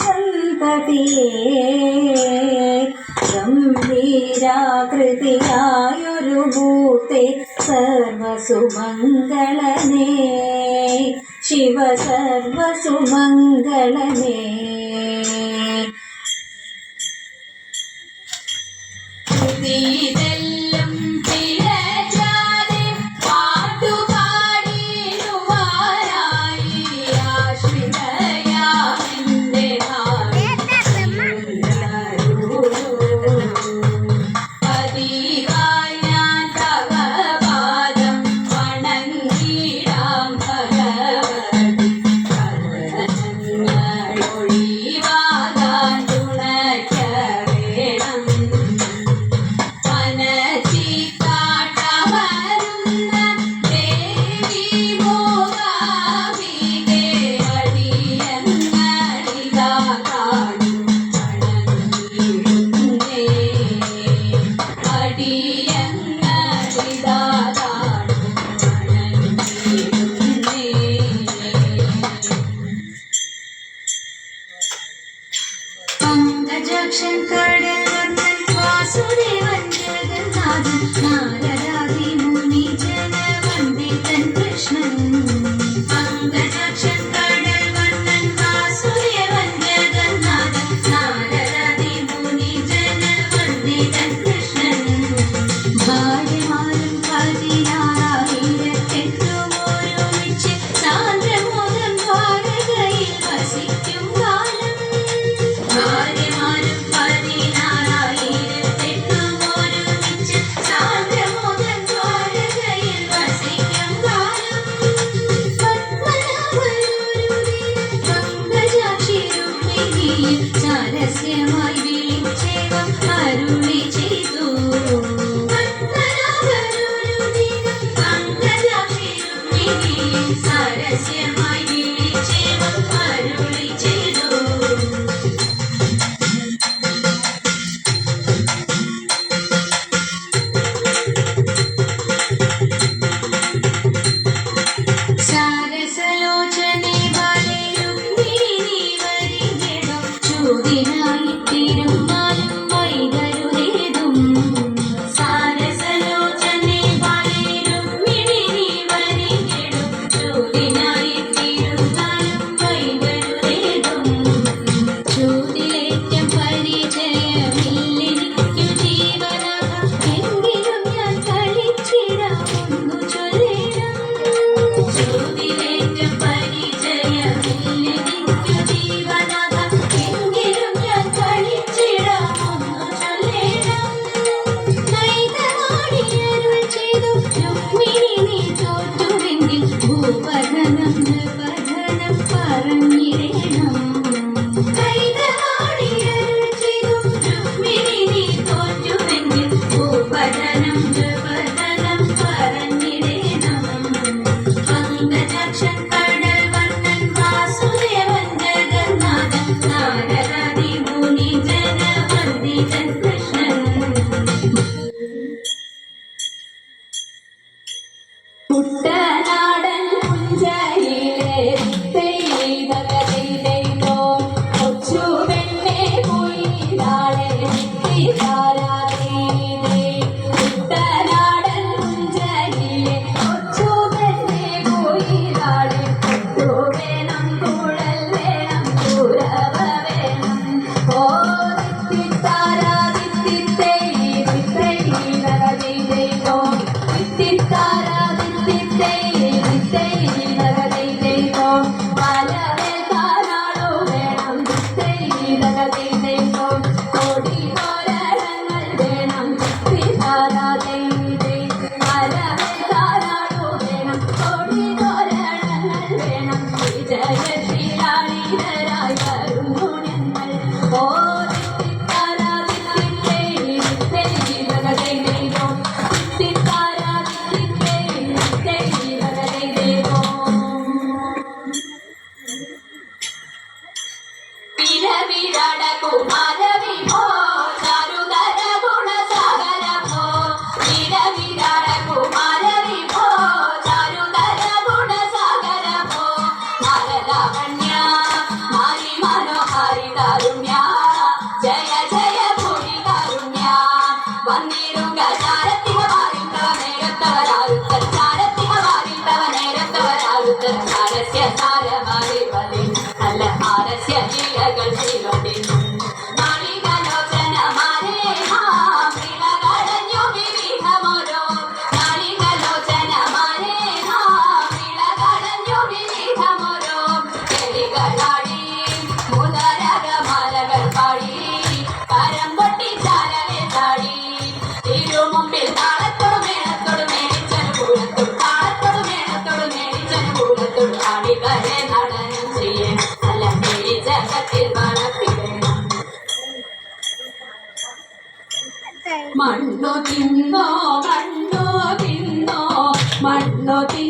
സന്തതിയെ ഗംഭീരാകൃതിയായൊരു മൂർത്തി സർവസുമംഗളനേ ശിവ സർവസുമംഗളനേ. ഇതെല്ലാം പിഴച്ചാതെ പാട്ടുപാടിടുവാനായി ആശ്രിതയാമിന്റെ പതിവായി ഞാൻ തവ പാദം വണങ്ങിടാം ഭഗവതി ഒഴിവാകാൻ തുണയ്ക്ക വേണം. പങ്കജാക്ഷൻ കടൽവണ്ണൻ വാസുദേവൻ ജഗന്നാഥൻ നാരദാദി മുനി ജനവന്ദിതൻ കൃഷ്ണൻ. പങ്കജാക്ഷൻ കടൽവണ്ണൻ വാസുദേവൻ ജഗന്നാഥൻ നാരദാദി മുനി ജനവന്ദിതൻ കൃഷ്ണൻ. ഭാര്യമാരും 16,000 ഒരുമിച്ച് സാന്ദ്രമോദം ദ്വാരകയിൽ വസിക്കും കാലം. ഭാര്യമാരും 16,000 ഒരുമിച്ച് സാന്ദ്രമോദം ദ്വാരകയിൽ വസിക്കും കാലം. പങ്കജാക്ഷി രുക്മിണിയിൽ സാരസ്യമായി വിളിച്ചേവം അരുളി ചെയ്തു. പങ്കജാക്ഷി രുക്മിണിയിൽ സാരസ്യമായി വിളിച്ചേവം അരുളി ചെയ്തു. സാരസലോചനെ ബാലേ രുക്മിണി വരികണം ചൂതിനായി തിരുമാലും വൈകരുതേതും. സാരസലോചനെ ബാലേ രുക്മിണി വരികണം ചൂതിനായി തിരുമാലും വൈകരുതേതും. ചൂതിലേറ്റം പരിചയമില്ലെനിക്കു ജീവനാഥം എങ്കിലും ഞാൻ കളിച്ചിടാമൊന്നു ചൊല്ലിടാം. ചൂതിലേറ്റം പരിചയമില്ലെനിക്കു ജീവനാഥം എങ്കിലും ഞാൻ കളിച്ചിടാമൊന്നു ചൊല്ലിടാം. നൈതനാടിയരുൾ ചെയ്തു രുക്മിണി നീ തോറ്റുവെങ്കിൽ ഭൂപധനം നൃപധനം പറഞ്ഞിടേണം. നൈതനാടിയരുൾ ചെയ്തു രുക്മിണി നീ തോറ്റുവെങ്കിൽ ഭൂപധനം നൃപധനം പറഞ്ഞിടേണം. പങ്കജാക്ഷൻ കടൽവണ്ണൻ വാസുദേവൻ ജഗന്നാഥൻ നാരദാദി മുനി ജനവന്ദിതൻ കൃഷ്ണൻ. കുട്ടനാടൻ പുഞ്ചയിലെ തെയ്തകതോ കൊച്ചുവെണ്ണെ കുയിലാളെ താരാതീതേ. കുട്ടനാടൻ പുഞ്ചയിലെ കൊച്ചുവെണ്ണെ കുയിലാളെ കൊട്ടു വേണം കുഴൽ വേണം കുരവ വേണം. ഓ തിത്തിത്താരാ തിത്തിത്തേ തിത്തൈതകതോ തിത്തിത്താരാ തിത്തിത്തേ തിത്തൈതകതോ പലവേൽക്കാനാളു വേണം തിത്തൈതകതോ. കൊടി തോരണങ്ങൾ വേണം തിത്തിത്താരാതേ. പലവേൽക്കാനാളു വേണം കൊടി തോരണങ്ങൾ വേണം. വിജയശീലാളിതരായി വരുന്നു ഞങ്ങൾ. ഓ തിത്തിത്താരാ തിത്തിത്തേ തിത്തൈതകതോ തിത്തിത്താരാ തിത്തിത്തേ തിത്തൈതകതോ. വിരവിരട കുമാര വിഭോ ചാരുതര ഗുണസാഗര ഭോ. വിരവിരട കുമാര വിഭോ ചാരുതര ഗുണസാഗര ഭോ. നരലാവണ്യ നാരി മനോഹര കാരുണ്യ ജയ ജയ ഭൂമി കാരുണ്യ വന്നിടുക ചാരത്തിക വാരിത്തവ നേരത്തവരാരുത്തർ ചാരത്തിക വാരിത്തവ നേരത്തവരാരുത്തർ ആരസ്യ സാരമാറിവതിൽ നല്ല ആരസ്യ ലീലകൾ ചെയ്വതിൽ നാളികലോചനമാരേ നാം വിളകളഞ്ഞു വിവിധമോരോ നാളികലോചനമാരേ നാം വിളകളഞ്ഞു വിവിധമോരോ ചെടികളാടി മുതരകമാലകൾ പാടി കരം പൊട്ടി ചാലവേ ചാടി തിരുമുമ്പിൽ താളത്തോട് മേളത്തോട് മേടിച്ചനുകൂലത്തോട് താളത്തോട് മേളത്തോട് മേടിച്ചനുകൂലത്തോട് ആടികളെ നടനം ചെയ്യേ നല്ല മേടി ജഗത്തിൽ വളർത്തിടണം മണ്ണു തിന്നോ മണ്ണു തിന്നോ മണ്ണു തിന്നോ